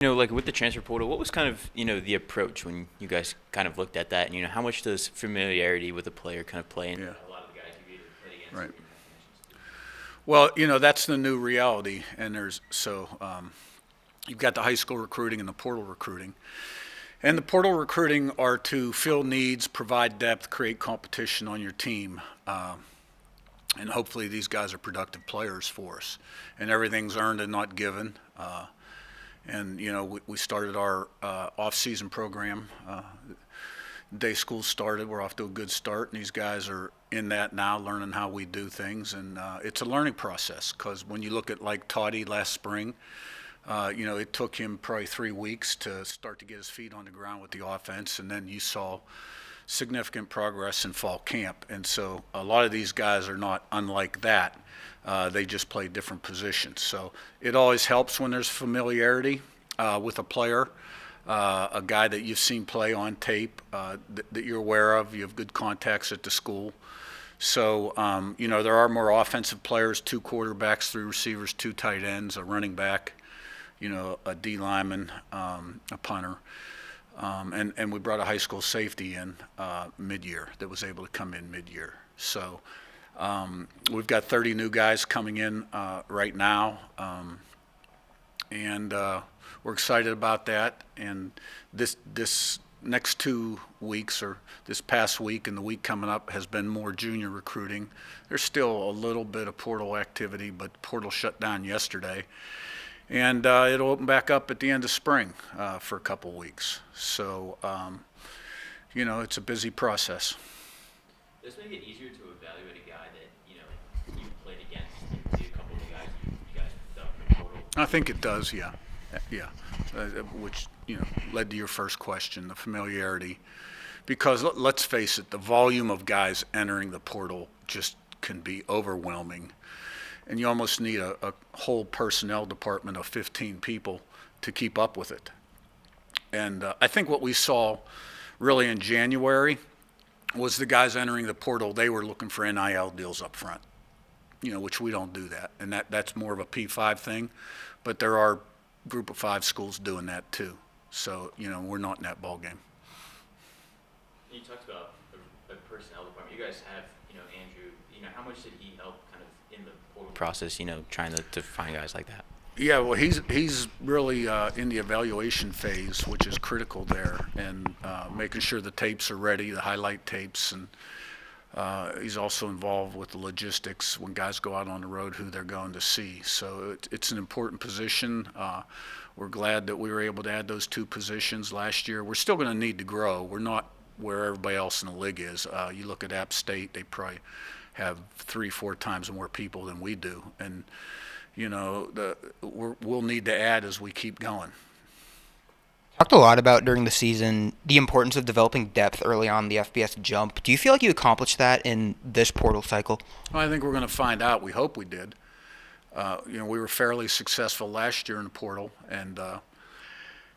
Like with the transfer portal, what was kind of, the approach when you guys kind of looked at that? And, how much does familiarity with a player kind of play in Yeah, a lot of the guys you've either played against or right. been in connections Well, that's the new reality, and you've got the high school recruiting and the portal recruiting. And the portal recruiting are to fill needs, provide depth, create competition on your team. And hopefully these guys are productive players for us. And everything's earned and not given. We started our off-season program. Day school started. We're off to a good start, and these guys are in that now, learning how we do things. And it's a learning process because when you look at like Toddy last spring, it took him probably 3 weeks to start to get his feet on the ground with the offense, and then you saw significant progress in fall camp. And so a lot of these guys are not unlike that. They just play different positions. So it always helps when there's familiarity with a player, a guy that you've seen play on tape, that you're aware of. You have good contacts at the school. So, there are more offensive players, 2 quarterbacks, 3 receivers, 2 tight ends, a running back, a D lineman, a punter. And we brought a high school safety in mid-year that was able to come in mid-year. So we've got 30 new guys coming in right now, and we're excited about that. And this next 2 weeks, or this past week and the week coming up, has been more junior recruiting. There's still a little bit of portal activity, but portal shut down yesterday. And it'll open back up at the end of spring for a couple weeks. So, it's a busy process. Does it make it easier to evaluate a guy that, you played against, maybe a couple of the guys you guys picked up in the portal? I think it does, yeah. Yeah. Which, led to your first question, the familiarity. Because let's face it, the volume of guys entering the portal just can be overwhelming. And you almost need a whole personnel department of 15 people to keep up with it. And I think what we saw really in January was the guys entering the portal, they were looking for NIL deals up front, which we don't do that. And that's more of a P5 thing. But there are group of 5 schools doing that too. So, we're not in that ballgame. You talked about a personnel department. You guys have, Andrew, how much did he help kind of in the portal process, trying to find guys like that? Yeah, well, he's really in the evaluation phase, which is critical there, and making sure the tapes are ready, the highlight tapes, and he's also involved with the logistics when guys go out on the road, who they're going to see. So it's an important position. We're glad that we were able to add those 2 positions last year. We're still going to need to grow. We're not where everybody else in the league is. You look at App State, they probably have 3-4 times more people than we do, and we'll need to add as we keep going. Talked a lot about during the season the importance of developing depth early on the FBS jump. Do you feel like you accomplished that in this portal cycle? Well, I think we're going to find out. We hope we did. We were fairly successful last year in the portal, and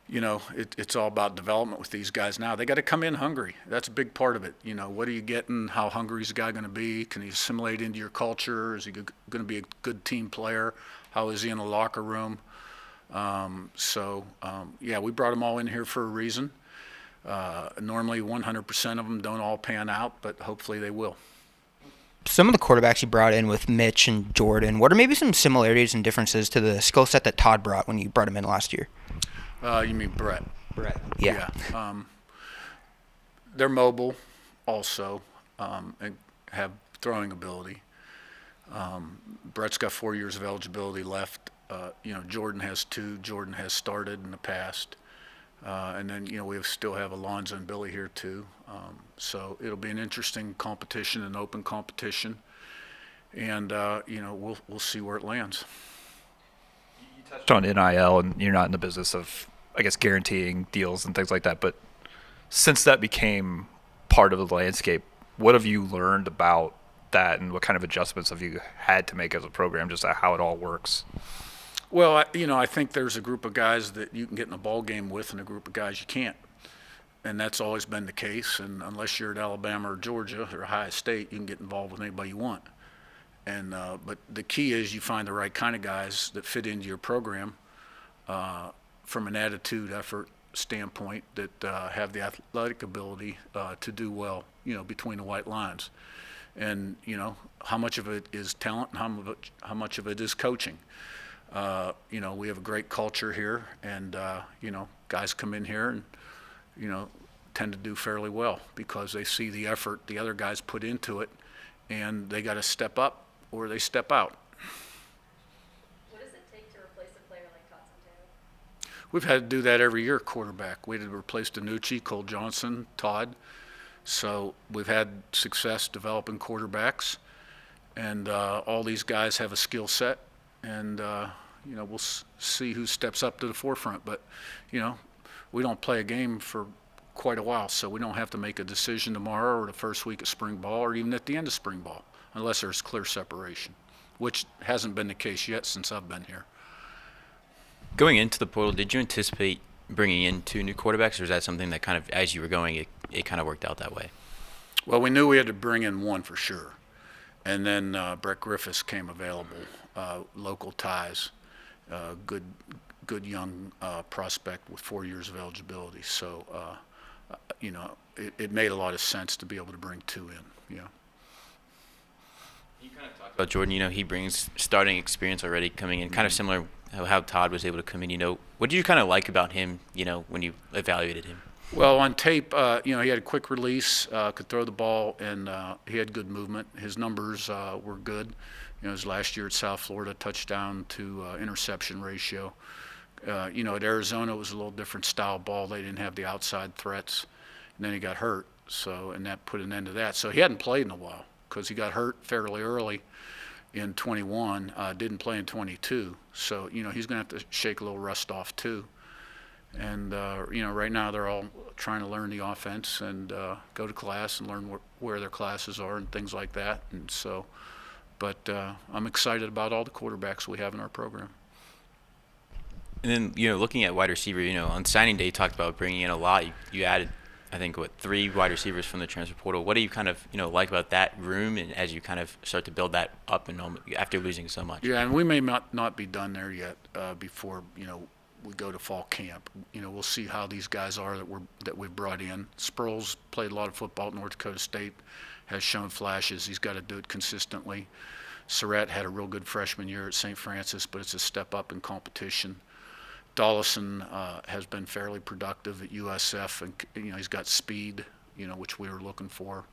it's all about development with these guys now. They got to come in hungry. That's a big part of it. What are you getting? How hungry is the guy going to be? Can he assimilate into your culture? Is he going to be a good team player? How is he in the locker room? We brought them all in here for a reason. Normally 100% of them don't all pan out, but hopefully they will. Some of the quarterbacks you brought in with Mitch and Jordan, what are maybe some similarities and differences to the skill set that Todd brought when you brought him in last year? You mean Brett? Brett. Yeah. They're mobile also, and have throwing ability. Brett's got 4 years of eligibility left. Jordan has 2. Jordan has started in the past. And then, we still have Alonzo and Billy here too. So it'll be an interesting competition, an open competition. And, we'll see where it lands. You touched on NIL, and you're not in the business of, I guess, guaranteeing deals and things like that. But since that became part of the landscape, what have you learned about that, and what kind of adjustments have you had to make as a program, just how it all works? Well, I think there's a group of guys that you can get in a ball game with, and a group of guys you can't. And that's always been the case. And unless you're at Alabama or Georgia or Ohio State, you can get involved with anybody you want. And but the key is you find the right kind of guys that fit into your program, from an attitude effort standpoint that have the athletic ability to do well, between the white lines. And, how much of it is talent and how much of it is coaching. We have a great culture here, and, guys come in here and, tend to do fairly well because they see the effort the other guys put into it, and they got to step up or they step out. What does it take to replace a player like Curt Cignetti? We've had to do that every year, quarterback. We had to replace Danucci, Cole Johnson, Todd. So we've had success developing quarterbacks, and all these guys have a skill set, and we'll see who steps up to the forefront. But we don't play a game for quite a while, so we don't have to make a decision tomorrow or the first week of spring ball or even at the end of spring ball, unless there's clear separation, which hasn't been the case yet since I've been here. Going into the portal, did you anticipate bringing in 2 new quarterbacks, or is that something that kind of, as you were going, it kind of worked out that way? Well, we knew we had to bring in one for sure. And then Brett Griffiths came available, local ties, good young prospect with 4 years of eligibility. So, it made a lot of sense to be able to bring 2 in, You kind of talked about Jordan, he brings starting experience already coming in, kind of similar how Todd was able to come in. What did you kind of like about him, when you evaluated him? Well, on tape, he had a quick release, could throw the ball, and he had good movement. His numbers were good. His last year at South Florida, touchdown to interception ratio. At Arizona, it was a little different style ball. They didn't have the outside threats, and then he got hurt. And that put an end to that. So he hadn't played in a while because he got hurt fairly early in 21, didn't play in 22. So, he's going to have to shake a little rust off too. And, right now they're all trying to learn the offense and go to class and learn where their classes are and things like that. And so, but I'm excited about all the quarterbacks we have in our program. And then, looking at wide receiver, on signing day, you talked about bringing in a lot. You added, I think, 3 wide receivers from the transfer portal. What do you kind of, like about that room, and as you kind of start to build that up and after losing so much? Yeah, and we may not be done there yet before, we go to fall camp. We'll see how these guys are that we've brought in. Sproles played a lot of football at North Dakota State, has shown flashes. He's got to do it consistently. Surratt had a real good freshman year at St. Francis, but it's a step up in competition. Dollison has been fairly productive at USF, and he's got speed, which we were looking for.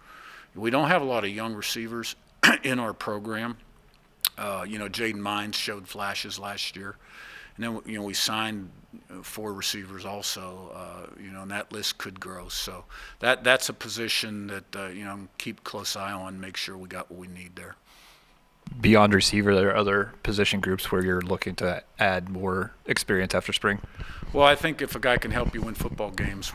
We don't have a lot of young receivers in our program. Jaden Mines showed flashes last year. And then, we signed 4 receivers also, and that list could grow. So that's a position that, keep close eye on, make sure we got what we need there. Beyond receiver, there are other position groups where you're looking to add more experience after spring? Well, I think if a guy can help you win football games,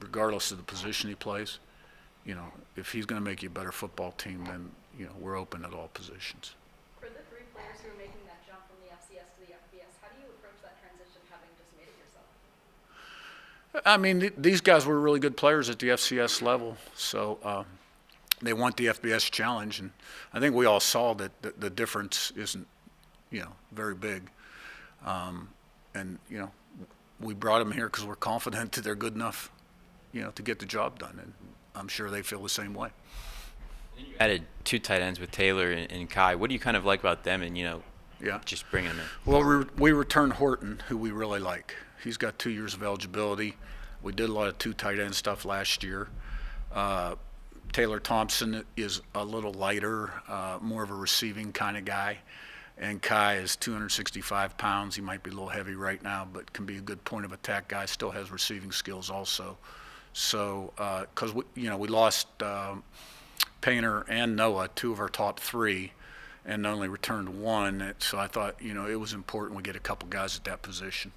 regardless of the position he plays, if he's going to make you a better football team, then, we're open at all positions. For the 3 players who are making that jump from the FCS to the FBS, how do you approach that transition having just made it yourself? I mean, these guys were really good players at the FCS level, so they want the FBS challenge, and I think we all saw that the difference isn't, very big. And we brought them here because we're confident that they're good enough, to get the job done, and I'm sure they feel the same way. You added 2 tight ends with Taylor and Kai. What do you kind of like about them, and just bringing them in? Well, we returned Horton, who we really like. He's got 2 years of eligibility. We did a lot of 2 tight end stuff last year. Taylor Thompson is a little lighter, more of a receiving kind of guy. And Kai is 265 pounds. He might be a little heavy right now, but can be a good point of attack guy. Still has receiving skills also. So, because we lost Painter and Noah, 2 of our top 3, and only returned 1. So I thought, it was important we get a couple guys at that position.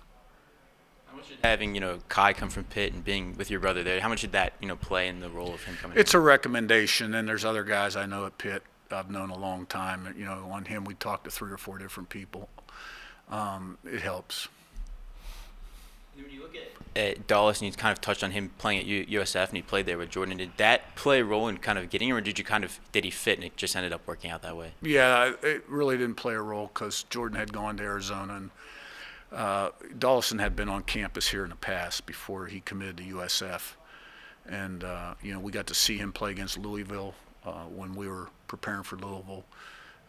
How much did having, Kai come from Pitt and being with your brother there, how much did that, play in the role of him coming It's in? a recommendation, and there's other guys I know at Pitt I've known a long time. On him we talked to 3 or 4 different people. It helps. When you look at Dulles, and you kind of touched on him playing at USF, and he played there with Jordan. Did that play a role in kind of getting him, or did he fit and it just ended up working out that way? Yeah, it really didn't play a role because Jordan had gone to Arizona, and Dawson had been on campus here in the past before he committed to USF. And, we got to see him play against Louisville when we were preparing for Louisville,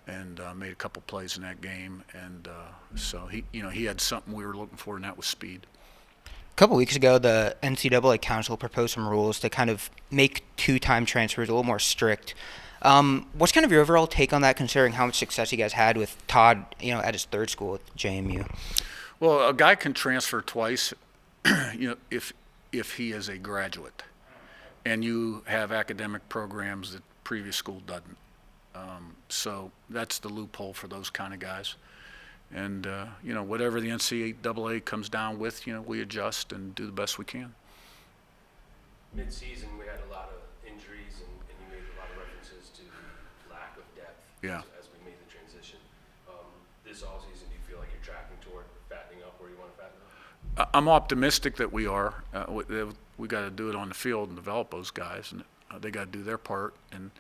and made a couple plays in that game. And so he had something we were looking for, and that was speed. A couple weeks ago, the NCAA Council proposed some rules to kind of make two-time transfers a little more strict. What's kind of your overall take on that, considering how much success you guys had with Todd, at his third school at JMU? Well, a guy can transfer twice, if he is a graduate, and you have academic programs that previous school doesn't. So that's the loophole for those kind of guys. And whatever the NCAA comes down with, we adjust and do the best we can. Mid-season, we had a lot of injuries, and you made a lot of references to the lack of depth as we made the transition. This offseason, do you feel like you're tracking toward fattening up where you want to fatten up? I'm optimistic that we are. We got to do it on the field and develop those guys, and they got to do their part. And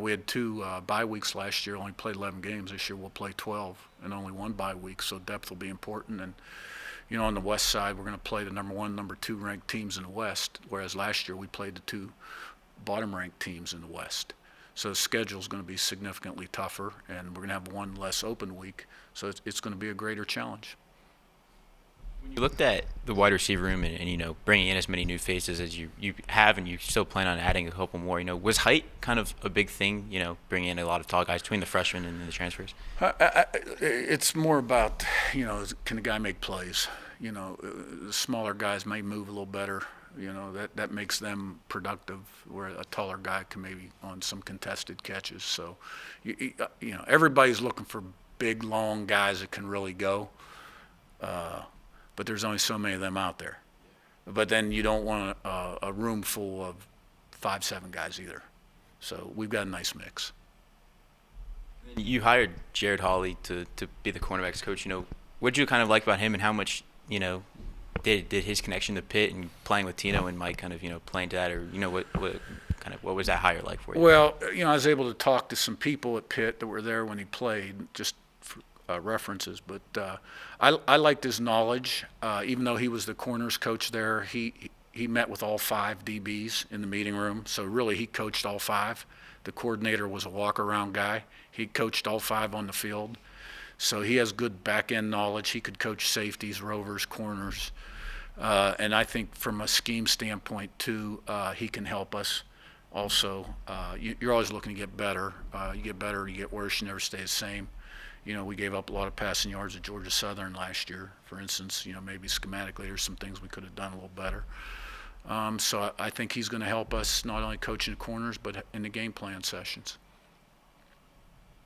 we had 2 bye weeks last year, only played 11 games. This year we'll play 12 and only 1 bye week, so depth will be important. And on the west side, we're going to play the number 1, number 2 ranked teams in the West, whereas last year we played the 2 bottom ranked teams in the West. So the schedule's going to be significantly tougher, and we're going to have 1 less open week, so it's going to be a greater challenge. When you looked at the wide receiver room and bringing in as many new faces as you have, and you still plan on adding a couple more, was height kind of a big thing, bringing in a lot of tall guys between the freshmen and the transfers? It's more about, can the guy make plays? The smaller guys may move a little better. That makes them productive, where a taller guy can maybe on some contested catches. So, everybody's looking for big, long guys that can really go. But there's only so many of them out there. But then you don't want a room full of 5'7" guys either. So we've got a nice mix. You hired Jared Hawley to be the cornerbacks coach. What did you kind of like about him, and how much did his connection to Pitt and playing with Tino and Mike kind of play into that, or what was that hire like for you? Well, I was able to talk to some people at Pitt that were there when he played, just for references. But I liked his knowledge. Even though he was the corners coach there, he met with all 5 DBs in the meeting room. So really, he coached all 5. The coordinator was a walk-around guy. He coached all 5 on the field. So he has good back-end knowledge. He could coach safeties, rovers, corners. And I think from a scheme standpoint, too, he can help us. Also, you're always looking to get better. You get better, you get worse, you never stay the same. We gave up a lot of passing yards at Georgia Southern last year, for instance. Maybe schematically there's some things we could have done a little better. So I think he's going to help us not only coaching the corners, but in the game plan sessions.